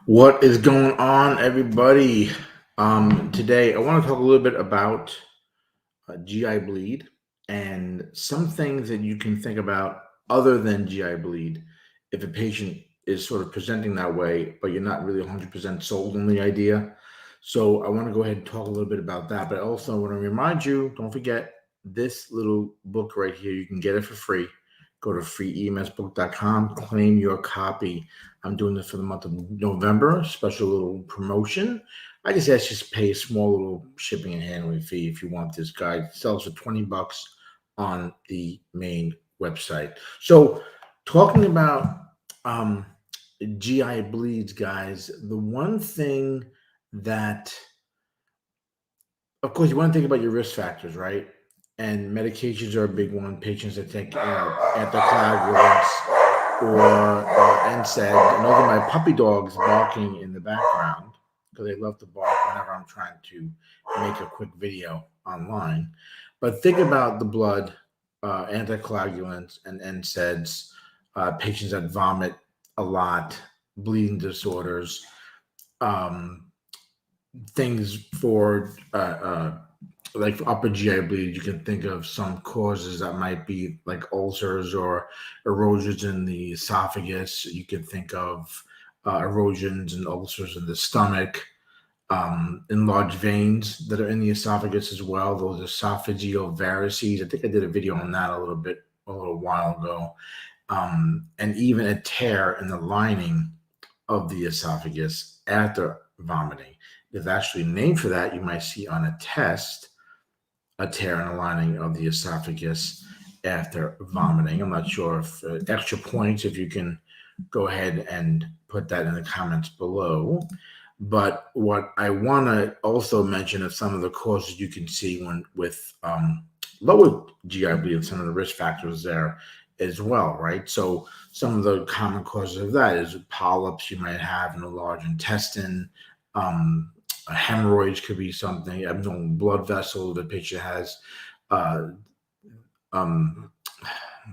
What is going on, everybody? Today, I want to talk a little bit about GI bleed and some things that you can think about other than GI bleed if a patient is sort of presenting that way, but you're not really 100% sold on the idea. So, I want to go ahead and talk a little bit about that. But I also want to remind you, don't forget this little book right here. You can get it for free. Go to freeemsbook.com, claim your copy. I'm doing this for the month of November, special little promotion. I just ask you to pay a small little shipping and handling fee if you want this guide. It sells for $20 on the main website. So, talking about um, GI bleeds, guys, the one thing that, of course, you want to think about your risk factors, right? And medications are a big one. Patients that take anticoagulants or NSAID. And those are my puppy dogs barking in the background because they love to bark whenever I'm trying to make a quick video online. But think about the blood, anticoagulants, and NSAIDs, patients that vomit a lot, bleeding disorders, um, things for like upper GI bleed. You can think of some causes that might be like ulcers or erosions in the esophagus. You can think of erosions and ulcers in the stomach, enlarged veins that are in the esophagus as well. Those esophageal varices. I think I did a video on that a little while ago. And even a tear in the lining of the esophagus after vomiting. There's actually a name for that. You might see on a test a tear in the lining of the esophagus after vomiting. I'm not sure if extra points, if you can go ahead and put that in the comments below. But what I want to also mention is some of the causes you can see when with lower GI bleed, some of the risk factors there as well, right? So some of the common causes of that is polyps you might have in the large intestine. Hemorrhoids could be something. Abnormal blood vessel the patient has. Uh, I'm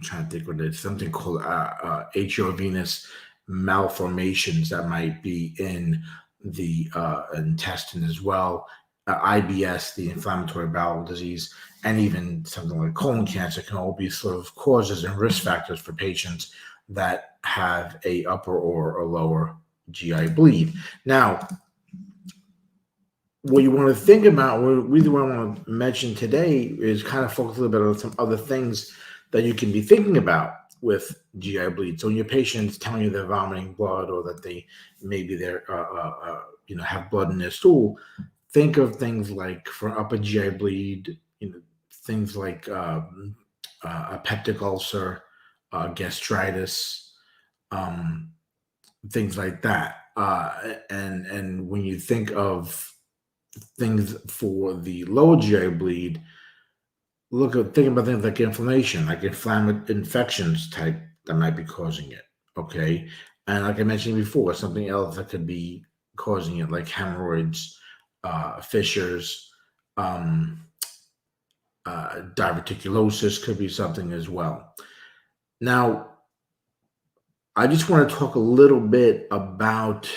trying to think what it is. Something called atriovenous malformations that might be in the intestine as well. IBS, the inflammatory bowel disease, and even something like colon cancer can all be sort of causes and risk factors for patients that have a upper or a lower GI bleed. Now, what you want to think about, what I want to mention today is kind of focus a little bit on some other things that you can be thinking about with GI bleed. So when your patient's telling you they're vomiting blood or that they maybe they're have blood in their stool, think of things like for upper GI bleed, things like a peptic ulcer, gastritis, um, things like that. And when you think of things for the lower GI bleed, think about things like inflammation, like infections type that might be causing it. Okay. And like I mentioned before, something else that could be causing it, like hemorrhoids, fissures, um, diverticulosis could be something as well. Now, I just want to talk a little bit about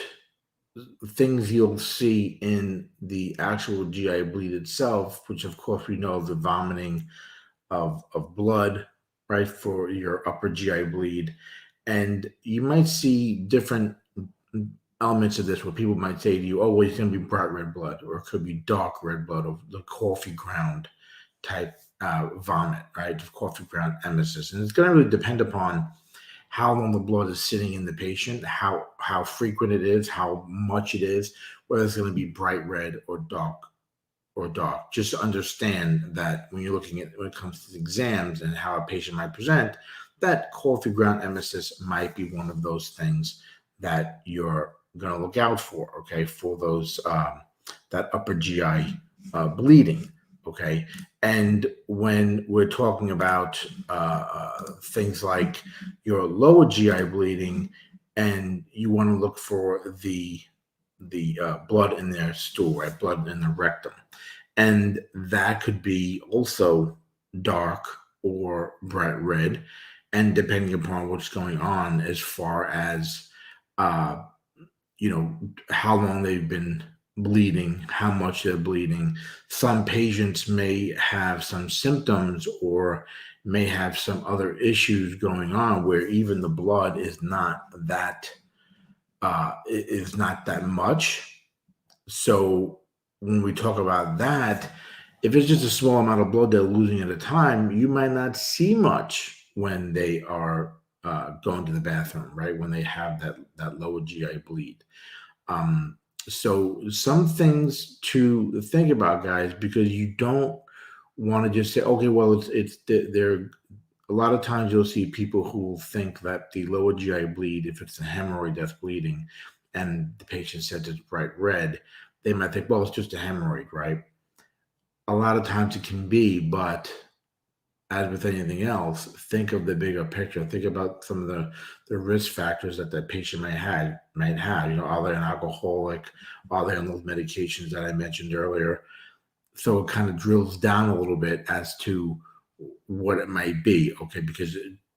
things you'll see in the actual GI bleed itself, which of course we know the vomiting of blood, right, for your upper GI bleed. And you might see different elements of this where people might say to you, oh, well, it's going to be bright red blood, or it could be dark red blood, or the coffee ground type vomit, right? The coffee ground emesis. And it's going to really depend upon how long the blood is sitting in the patient, how frequent it is, how much it is, whether it's going to be bright red or dark. Just to understand that when you're looking at when it comes to exams and how a patient might present, that coffee ground emesis might be one of those things that you're going to look out for. Okay, for those that upper GI bleeding. Okay, and when we're talking about things like your lower GI bleeding, and you want to look for the blood in their stool, right? Blood in the rectum, and that could be also dark or bright red, and depending upon what's going on as far as uh, how long they've been bleeding, how much they're bleeding. Some patients may have some symptoms or may have some other issues going on where even the blood is not that much. So when we talk about that, if it's just a small amount of blood they're losing at a time, you might not see much when they are going to the bathroom, right? When they have that lower GI bleed. Um, so some things to think about, guys, because you don't want to just say, okay, well, they're a lot of times you'll see people who think that the lower GI bleed, if it's a hemorrhoid that's bleeding, and the patient says it's bright red, they might think, well, it's just a hemorrhoid, right? A lot of times it can be, but as with anything else, think of the bigger picture. Think about some of the risk factors that the patient might have. Are they an alcoholic? Are they on those medications that I mentioned earlier? So it kind of drills down a little bit as to what it might be. Okay,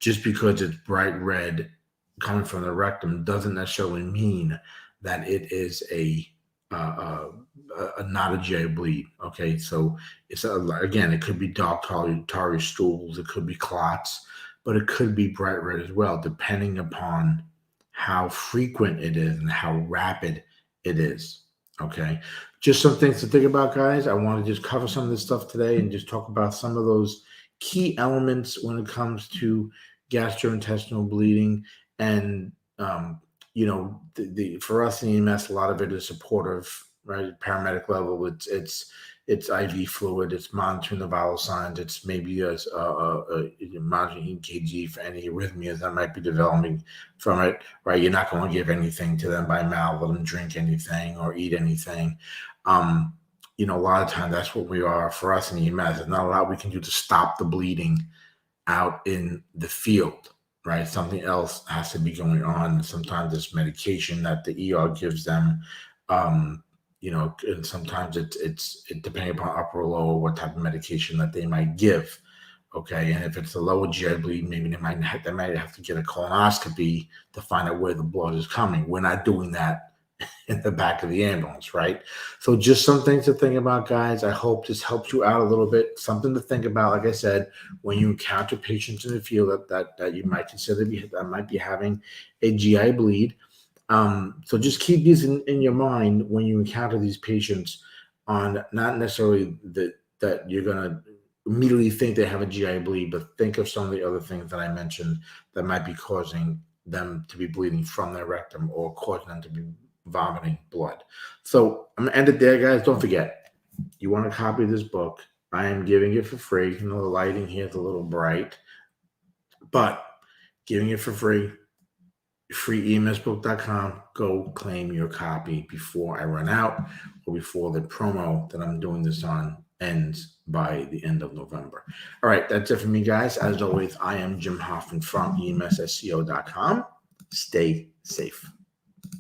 just because it's bright red coming from the rectum doesn't necessarily mean that it is not a GI bleed. Okay, so again, it could be dark tarry stools, it could be clots, but it could be bright red as well, depending upon how frequent it is and how rapid it is. Okay, just some things to think about, guys. I want to just cover some of this stuff today and just talk about some of those key elements when it comes to gastrointestinal bleeding. And for us in EMS, a lot of it is supportive, right? Paramedic level, it's IV fluid, it's monitoring the vital signs, it's maybe monitoring EKG for any arrhythmias that might be developing from it, right? You're not going to give anything to them by mouth, let them drink anything or eat anything. A lot of times that's what we are for us in EMS. There's not a lot we can do to stop the bleeding out in the field, right? Something else has to be going on. Sometimes it's medication that the ER gives them, and sometimes it's depending upon upper or lower what type of medication that they might give. Okay, and if it's a lower GI bleed, maybe they might have to get a colonoscopy to find out where the blood is coming. We're not doing that in the back of the ambulance, right? So just some things to think about, guys. I hope this helps you out a little bit. Something to think about, like I said, when you encounter patients in the field that you might consider that might be having a GI bleed. So just keep these in your mind when you encounter these patients, on not necessarily that you're going to immediately think they have a GI bleed, but think of some of the other things that I mentioned that might be causing them to be bleeding from their rectum or causing them to be vomiting blood. So I'm going to end it there, guys. Don't forget, you want a copy of this book, I am giving it for free. The lighting here is a little bright, but giving it for free. freeemsbook.com. Go claim your copy before I run out or before the promo that I'm doing this on ends by the end of November. All right, that's it for me, guys. As always, I am Jim Hoffman from EMSSCO.com. Stay safe.